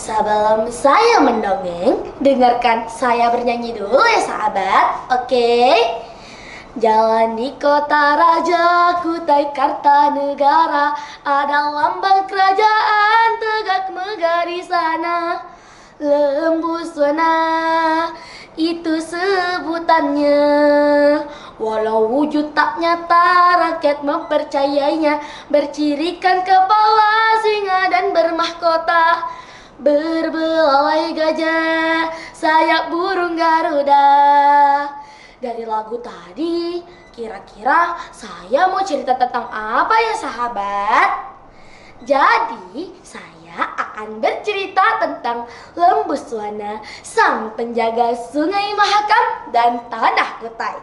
Sebelum saya mendongeng, dengarkan saya bernyanyi dulu ya sahabat. Oke? Jalan di kota raja, Kutai Kartanegara, ada lambang kerajaan tegak megah di sana. Lembuswana itu sebutannya. Walau wujud tak nyata, rakyat mempercayainya. Bercirikan kepala singa dan bermahkota, berbelalai gajah, sayap burung garuda. Dari lagu tadi, kira-kira saya mau cerita tentang apa ya sahabat? Jadi, saya akan bercerita tentang Lembuswana, sang penjaga Sungai Mahakam dan Tanah Kutai.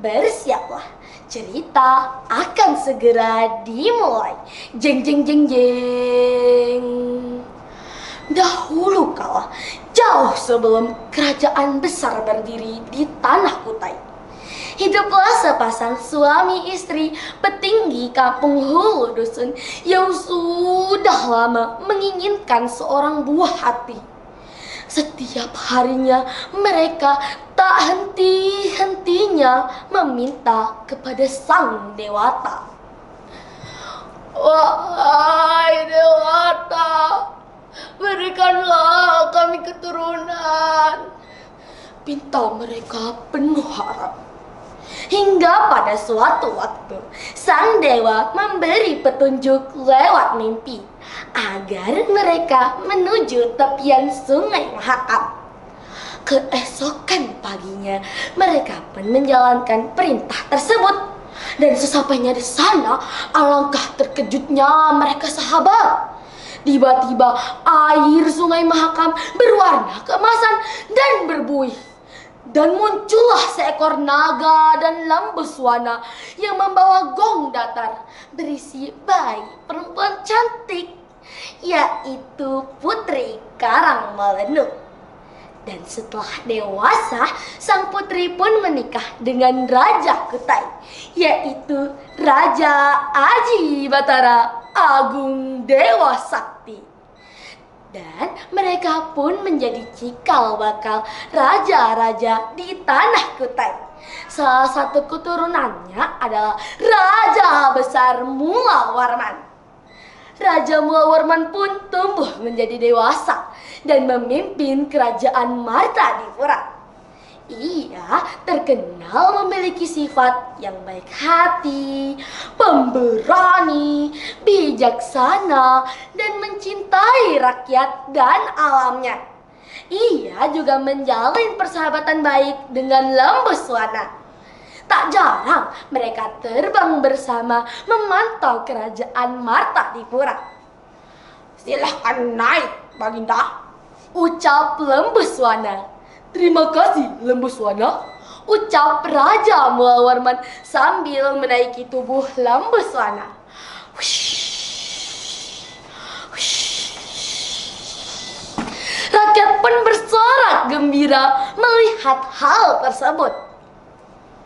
Bersiaplah, cerita akan segera dimulai. Jeng jeng jeng jeng. Dahulu kala, jauh sebelum kerajaan besar berdiri di Tanah Kutai, hiduplah sepasang suami istri petinggi kampung hulu dusun yang sudah lama menginginkan seorang buah hati. Setiap harinya mereka tak henti-hentinya meminta kepada sang dewata. Wahai dewata, berikanlah kami keturunan, pinta mereka penuh harap. Hingga pada suatu waktu, sang dewa memberi petunjuk lewat mimpi agar mereka menuju tepian Sungai Mahakam. Keesokan paginya, mereka pun menjalankan perintah tersebut. Dan sesampainya di sana, alangkah terkejutnya mereka sahabat. Tiba-tiba air Sungai Mahakam berwarna keemasan dan berbuih. Dan muncullah seekor naga dan Lembuswana yang membawa gong datar berisi bayi perempuan cantik, yaitu Putri Karangmelendung. Dan setelah dewasa, sang putri pun menikah dengan Raja Kutai, yaitu Raja Aji Batara Agung Dewa Sakti. Dan mereka pun menjadi cikal bakal raja-raja di Tanah Kutai. Salah satu keturunannya adalah Raja Besar Mula Warman. Raja Mula Warman pun tumbuh menjadi dewasa dan memimpin kerajaan Martadipura. Ia terkenal memiliki sifat yang baik hati, pemberani, bijaksana, dan mencintai rakyat dan alamnya. Ia juga menjalin persahabatan baik dengan Lembuswana. Tak jarang mereka terbang bersama memantau kerajaan Martadipura. Silahkan naik, Baginda, ucap Lembuswana. Terima kasih, Lembuswana, ucap Raja Mula Warman sambil menaiki tubuh Lembuswana. Rakyat pun bersorak gembira melihat hal tersebut.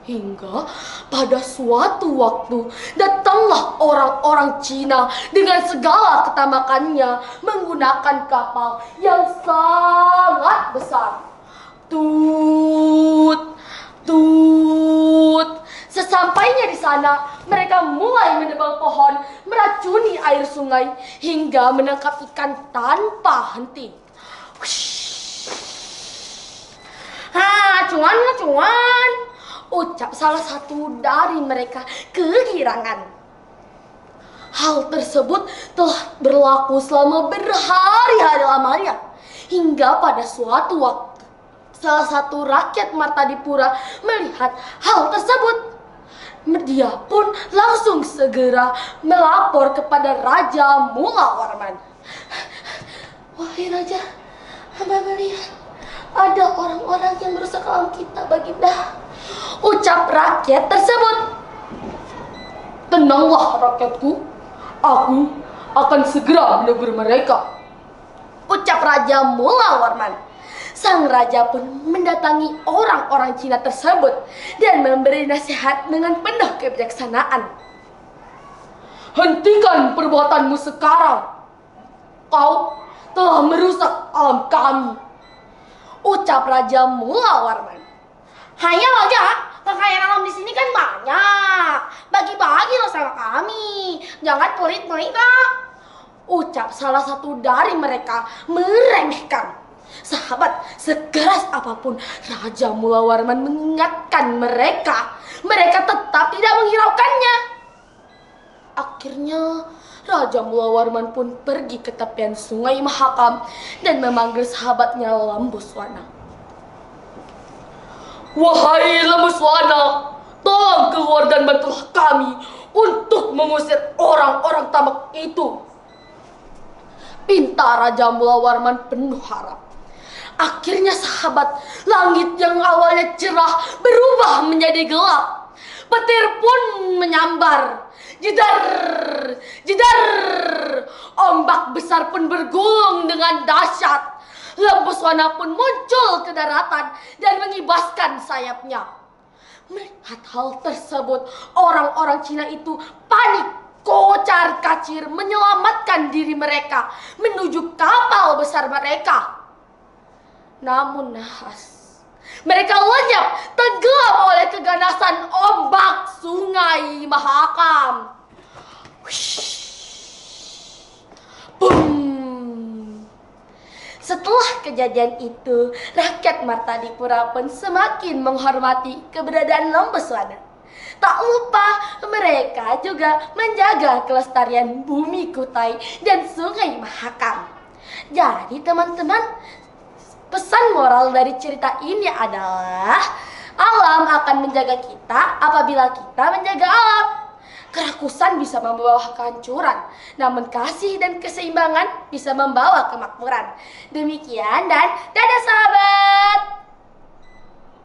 Hingga pada suatu waktu datanglah orang-orang Cina dengan segala ketamakannya menggunakan kapal yang sangat besar. Tut, tut. Sesampainya di sana, mereka mulai menebang pohon, meracuni air sungai hingga menangkap ikan tanpa henti. Cuan, ucap salah satu dari mereka kegirangan. Hal tersebut telah berlaku selama berhari-hari lamanya, hingga pada suatu waktu salah satu rakyat Martadipura melihat hal tersebut. Dia pun langsung segera melapor kepada Raja Mula Warman. Wahai Raja, hamba melihat ada orang-orang yang merusak alam kita, Baginda, ucap rakyat tersebut. Tenanglah rakyatku, aku akan segera menegur mereka, ucap Raja Mula Warman. Sang raja pun mendatangi orang-orang Cina tersebut dan memberi nasihat dengan penuh kebijaksanaan. Hentikan perbuatanmu sekarang. Kau telah merusak alam kami. Ucap Raja Mula Warman. Hanya Raja, kekayaan alam di sini kan banyak. Bagi-bagi loh sama kami. Jangan pelit-pelit ah. Ucap salah satu dari mereka meremehkan. Sahabat, sekeras apapun Raja Mula Warman mengingatkan mereka, mereka tetap tidak menghiraukannya. Akhirnya Raja Mula Warman pun pergi ke tepian sungai Mahakam dan memanggil sahabatnya Lembuswana. Wahai Lembuswana, tolong keluar dan bantulah kami untuk mengusir orang-orang tamak itu. Pinta Raja Mula Warman penuh harap. Akhirnya sahabat, langit yang awalnya cerah berubah menjadi gelap. Petir pun menyambar. Jedar, jedar. Ombak besar pun bergulung dengan dahsyat. Lembuswana pun muncul ke daratan dan mengibaskan sayapnya. Melihat hal tersebut, orang-orang Cina itu panik. Kocar kacir menyelamatkan diri mereka menuju kapal besar mereka. Namun nahas, mereka lenyap tenggelam oleh keganasan ombak sungai Mahakam. Boom. Setelah kejadian itu, rakyat Martadipura pun semakin menghormati keberadaan Lembuswana. Tak lupa mereka juga menjaga kelestarian bumi Kutai dan sungai Mahakam. Jadi teman-teman, pesan moral dari cerita ini adalah alam akan menjaga kita apabila kita menjaga alam. Kerakusan bisa membawa kehancuran, namun kasih dan keseimbangan bisa membawa kemakmuran. Demikian dan dadah sahabat.